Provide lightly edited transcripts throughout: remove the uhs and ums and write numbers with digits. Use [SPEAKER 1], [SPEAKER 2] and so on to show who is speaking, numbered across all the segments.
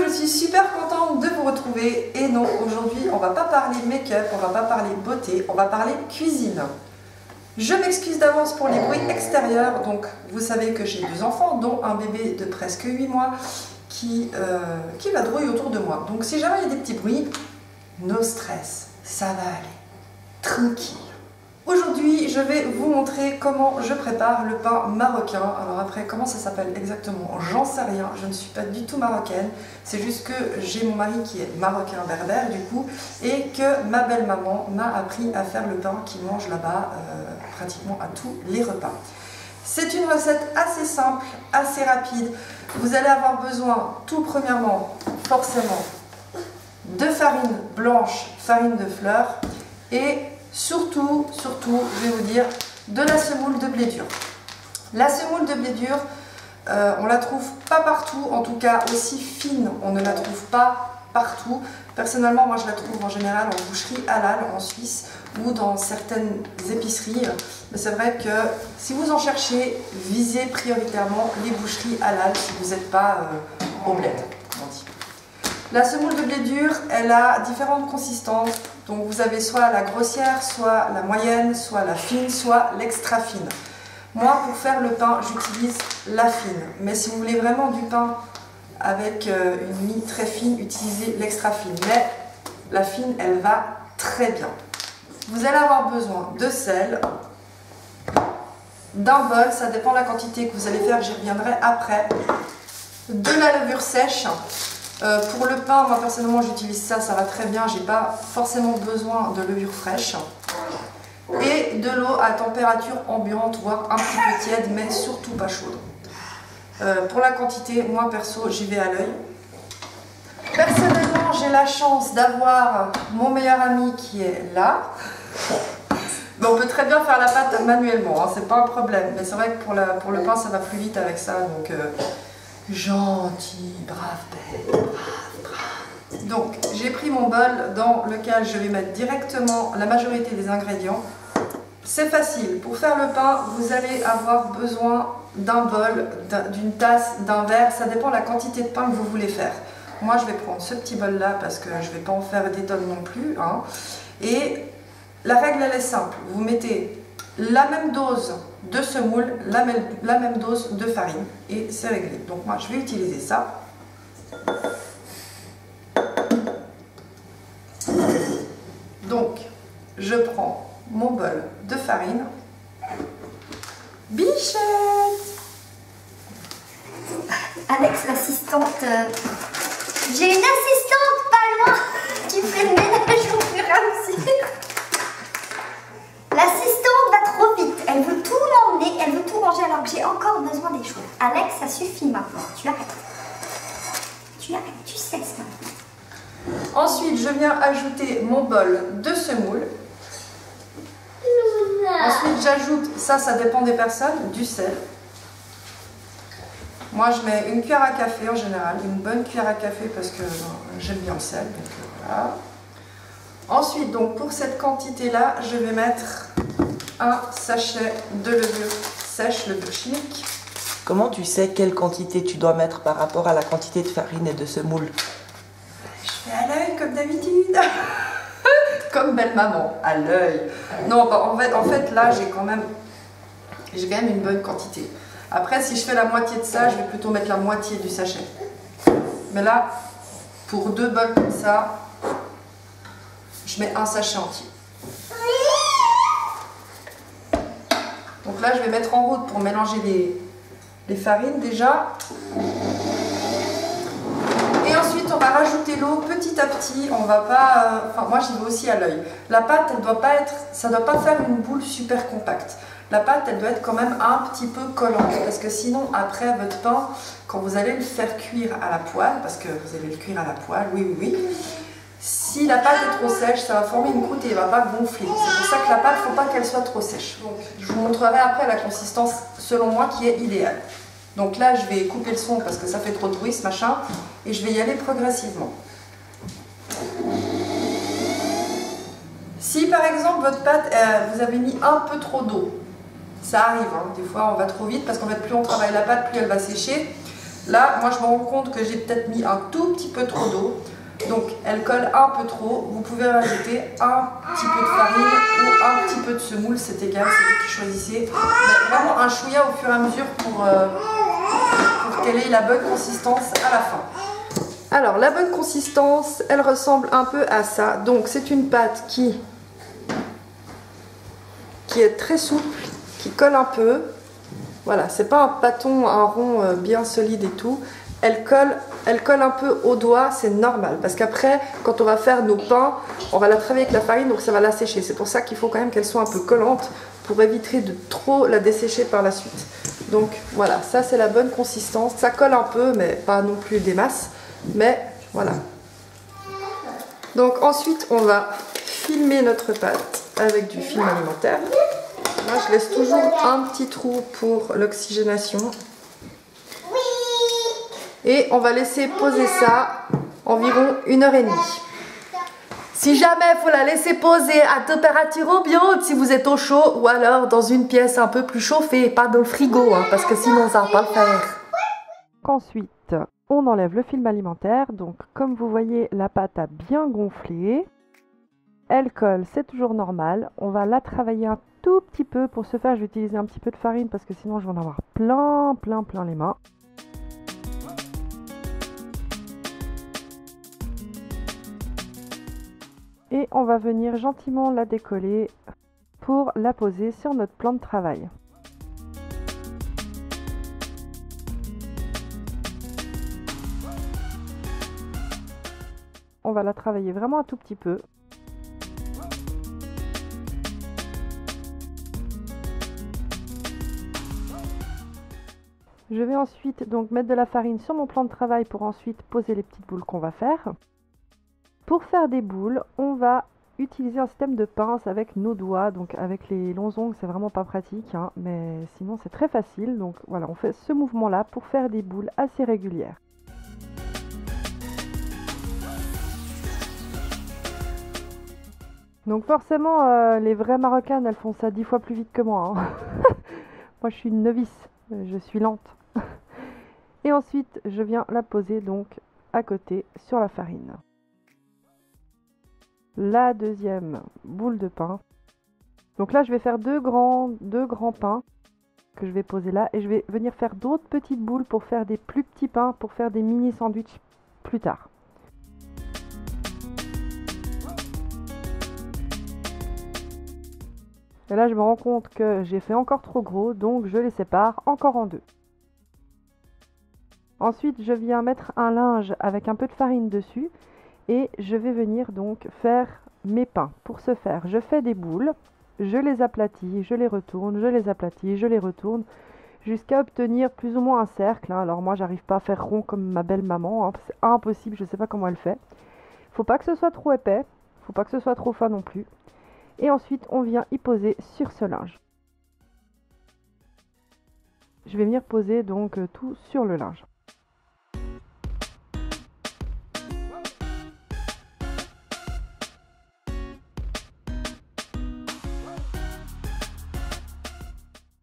[SPEAKER 1] je suis super contente de vous retrouver. Et non, aujourd'hui, on va pas parler make-up, on va pas parler beauté, on va parler cuisine. Je m'excuse d'avance pour les bruits extérieurs. Donc, vous savez que j'ai 2 enfants, dont un bébé de presque 8 mois qui vadrouille autour de moi. Donc, si jamais il y a des petits bruits, no stress, ça va aller. Tranquille. Aujourd'hui, je vais vous montrer comment je prépare le pain marocain. Alors après, comment ça s'appelle exactement? J'en sais rien, je ne suis pas du tout marocaine. C'est juste que j'ai mon mari qui est marocain berbère du coup, et que ma belle-maman m'a appris à faire le pain qu'il mange là-bas pratiquement à tous les repas. C'est une recette assez simple, assez rapide. Vous allez avoir besoin tout premièrement, forcément, de farine blanche, farine de fleur, et surtout, je vais vous dire, de la semoule de blé dur. La semoule de blé dur, on la trouve pas partout, en tout cas aussi fine, on ne la trouve pas partout. Personnellement, moi je la trouve en général en boucherie halal en Suisse ou dans certaines épiceries. Mais c'est vrai que si vous en cherchez, visez prioritairement les boucheries halal si vous n'êtes pas au bled, comme on dit. La semoule de blé dur, elle a différentes consistances. Donc vous avez soit la grossière, soit la moyenne, soit la fine, soit l'extra fine. Moi, pour faire le pain, j'utilise la fine. Mais si vous voulez vraiment du pain avec une mie très fine, utilisez l'extra fine. Mais la fine, elle va très bien. Vous allez avoir besoin de sel, d'un bol, ça dépend de la quantité que vous allez faire, j'y reviendrai après, de la levure sèche. Pour le pain, moi personnellement j'utilise ça, ça va très bien, j'ai pas forcément besoin de levure fraîche. Et de l'eau à température ambiante, voire un petit peu tiède, mais surtout pas chaude. Pour la quantité, moi perso, j'y vais à l'œil. Personnellement, j'ai la chance d'avoir mon meilleur ami qui est là. Mais on peut très bien faire la pâte manuellement, hein, c'est pas un problème. Mais c'est vrai que pour le pain, ça va plus vite avec ça, donc... gentil, brave bête, brave. Donc, j'ai pris mon bol dans lequel je vais mettre directement la majorité des ingrédients. C'est facile. Pour faire le pain, vous allez avoir besoin d'un bol, d'une tasse, d'un verre. Ça dépend de la quantité de pain que vous voulez faire. Moi, je vais prendre ce petit bol-là parce que je ne vais pas en faire des tonnes non plus, hein. Et la règle, elle est simple. Vous mettez la même dose de semoule, la même dose de farine et c'est réglé. Donc moi je vais utiliser ça. Donc je prends mon bol de farine. Bichette!
[SPEAKER 2] Alex, l'assistante, j'ai une assistante pas loin qui fait le ménage au fur et à mesure. L'assistante va trop vite, elle veut tout m'emmener, elle veut tout manger alors que j'ai encore besoin des choses. Alex, ça suffit maintenant, tu arrêtes. Tu arrêtes, tu cesses maintenant.
[SPEAKER 1] Ensuite, je viens ajouter mon bol de semoule. Ensuite, j'ajoute, ça dépend des personnes, du sel. Moi, je mets une cuillère à café en général, une bonne cuillère à café parce que j'aime bien le sel. Donc, voilà. Ensuite, donc pour cette quantité-là, je vais mettre un sachet de levure sèche, levure chimique.
[SPEAKER 3] Comment tu sais quelle quantité tu dois mettre par rapport à la quantité de farine et de semoule?
[SPEAKER 1] Je fais à l'œil comme d'habitude. Comme belle maman, à l'œil. Non, bah, en fait là, j'ai quand même une bonne quantité. Après, si je fais la moitié de ça, je vais plutôt mettre la moitié du sachet. Mais là, pour 2 bols comme ça, je mets un sachet entier. Donc là, je vais mettre en route pour mélanger les farines déjà. Et ensuite, on va rajouter l'eau petit à petit. On va pas... enfin, moi, j'y vais aussi à l'œil. La pâte, elle doit pas être... ça ne doit pas faire une boule super compacte. La pâte, elle doit être quand même un petit peu collante. Parce que sinon, après, votre pain, quand vous allez le faire cuire à la poêle, parce que vous allez le cuire à la poêle, oui. Si la pâte est trop sèche, ça va former une croûte et elle ne va pas gonfler. C'est pour ça que la pâte, il ne faut pas qu'elle soit trop sèche. Donc, je vous montrerai après la consistance, selon moi, qui est idéale. Donc là, je vais couper le son parce que ça fait trop de bruit, ce machin. Et je vais y aller progressivement. Si, par exemple, votre pâte, vous avez mis un peu trop d'eau, ça arrive, hein. Des fois, on va trop vite parce qu'en fait, plus on travaille la pâte, plus elle va sécher. Là, moi je me rends compte que j'ai peut-être mis un tout petit peu trop d'eau. Donc elle colle un peu trop. Vous pouvez rajouter un petit peu de farine ou un petit peu de semoule, c'est égal, c'est vous qui choisissez. Mais vraiment un chouïa au fur et à mesure pour qu'elle ait la bonne consistance à la fin. Alors la bonne consistance, elle ressemble un peu à ça. Donc c'est une pâte qui est très souple, qui colle un peu. Voilà, c'est pas un pâton, un rond bien solide et tout. Elle colle un peu au doigt, c'est normal. Parce qu'après, quand on va faire nos pains, on va la travailler avec la farine, donc ça va la sécher. C'est pour ça qu'il faut quand même qu'elle soit un peu collante pour éviter de trop la dessécher par la suite. Donc voilà, ça c'est la bonne consistance. Ça colle un peu, mais pas non plus des masses. Mais voilà. Donc ensuite, on va filmer notre pâte avec du film alimentaire. Là, je laisse toujours un petit trou pour l'oxygénation. Et on va laisser poser ça environ 1h30. Si jamais il faut la laisser poser à température ambiante, si vous êtes au chaud, ou alors dans une pièce un peu plus chauffée, pas dans le frigo, hein, parce que sinon ça va pas le faire. Ensuite, on enlève le film alimentaire. Donc comme vous voyez, la pâte a bien gonflé. Elle colle, c'est toujours normal. On va la travailler un tout petit peu. Pour ce faire, je vais utiliser un petit peu de farine parce que sinon je vais en avoir plein les mains. Et on va venir gentiment la décoller pour la poser sur notre plan de travail. On va la travailler vraiment un tout petit peu. Je vais ensuite donc mettre de la farine sur mon plan de travail pour ensuite poser les petites boules qu'on va faire. Pour faire des boules, on va utiliser un système de pince avec nos doigts, donc avec les longs ongles, c'est vraiment pas pratique, hein, mais sinon c'est très facile. Donc voilà, on fait ce mouvement-là pour faire des boules assez régulières. Donc forcément, les vraies Marocaines, elles font ça 10 fois plus vite que moi. Hein. Moi, je suis une novice, je suis lente. Et ensuite, je viens la poser donc à côté sur la farine. La deuxième boule de pain. Donc là, je vais faire deux grands pains que je vais poser là. Et je vais venir faire d'autres petites boules pour faire des plus petits pains, pour faire des mini sandwichs plus tard. Et là, je me rends compte que j'ai fait encore trop gros, donc je les sépare encore en deux. Ensuite, je viens mettre un linge avec un peu de farine dessus. Et je vais venir donc faire mes pains. Pour ce faire, je fais des boules, je les aplatis, je les retourne, je les aplatis, je les retourne, jusqu'à obtenir plus ou moins un cercle. Hein. Alors moi, j'arrive pas à faire rond comme ma belle maman, hein. C'est impossible, je sais pas comment elle fait. Faut pas que ce soit trop épais, faut pas que ce soit trop fin non plus. Et ensuite, on vient y poser sur ce linge. Je vais venir poser donc tout sur le linge.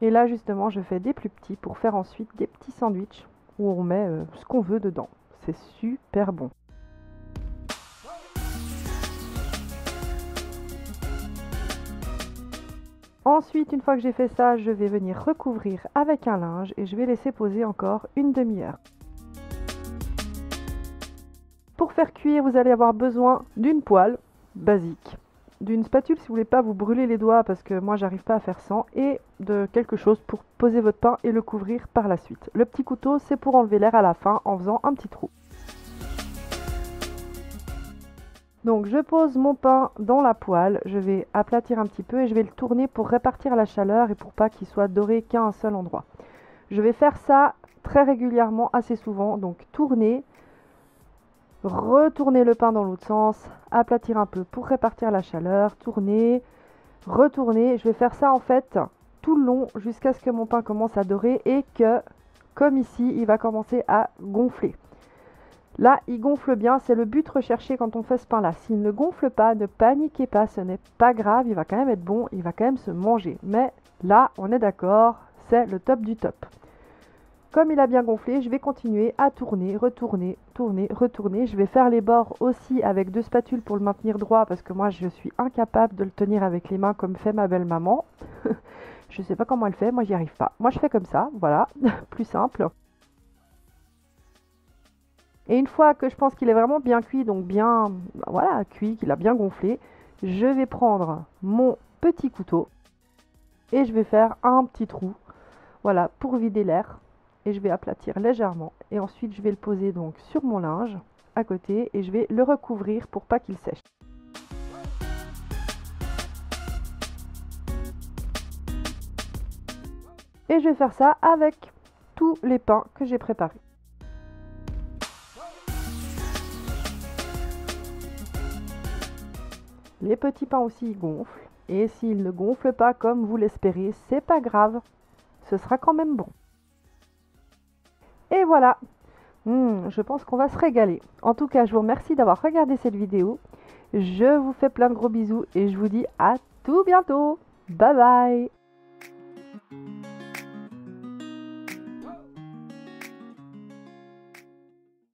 [SPEAKER 1] Et là justement je fais des plus petits pour faire ensuite des petits sandwichs où on met ce qu'on veut dedans. C'est super bon. Ensuite, une fois que j'ai fait ça, je vais venir recouvrir avec un linge et je vais laisser poser encore une demi-heure. Pour faire cuire, vous allez avoir besoin d'une poêle basique, d'une spatule si vous voulez pas vous brûler les doigts parce que moi j'arrive pas à faire sans, et de quelque chose pour poser votre pain et le couvrir par la suite. Le petit couteau, c'est pour enlever l'air à la fin en faisant un petit trou. Donc je pose mon pain dans la poêle, je vais aplatir un petit peu et je vais le tourner pour répartir la chaleur et pour pas qu'il soit doré qu'à un seul endroit. Je vais faire ça très régulièrement, assez souvent, donc tourner, retourner le pain dans l'autre sens, aplatir un peu pour répartir la chaleur, tourner, retourner. Je vais faire ça en fait tout le long jusqu'à ce que mon pain commence à dorer et que, comme ici, il va commencer à gonfler. Là, il gonfle bien, c'est le but recherché quand on fait ce pain-là. S'il ne gonfle pas, ne paniquez pas, ce n'est pas grave, il va quand même être bon, il va quand même se manger. Mais là, on est d'accord, c'est le top du top.
[SPEAKER 4] comme il a bien gonflé, je vais continuer à tourner, retourner, tourner, retourner. Je vais faire les bords aussi avec 2 spatules pour le maintenir droit parce que moi je suis incapable de le tenir avec les mains comme fait ma belle maman. Je sais pas comment elle fait, moi j'y arrive pas. Moi je fais comme ça, voilà, plus simple. Et une fois que je pense qu'il est vraiment bien cuit, donc bien, voilà, cuit, qu'il a bien gonflé, je vais prendre mon petit couteau et je vais faire un petit trou, voilà, pour vider l'air. Et je vais aplatir légèrement et ensuite je vais le poser donc sur mon linge à côté et je vais le recouvrir pour pas qu'il sèche. Et je vais faire ça avec tous les pains que j'ai préparés. Les petits pains aussi gonflent et s'ils ne gonflent pas comme vous l'espérez, c'est pas grave, ce sera quand même bon. Et voilà, je pense qu'on va se régaler. En tout cas, je vous remercie d'avoir regardé cette vidéo. Je vous fais plein de gros bisous et je vous dis à tout bientôt. Bye bye.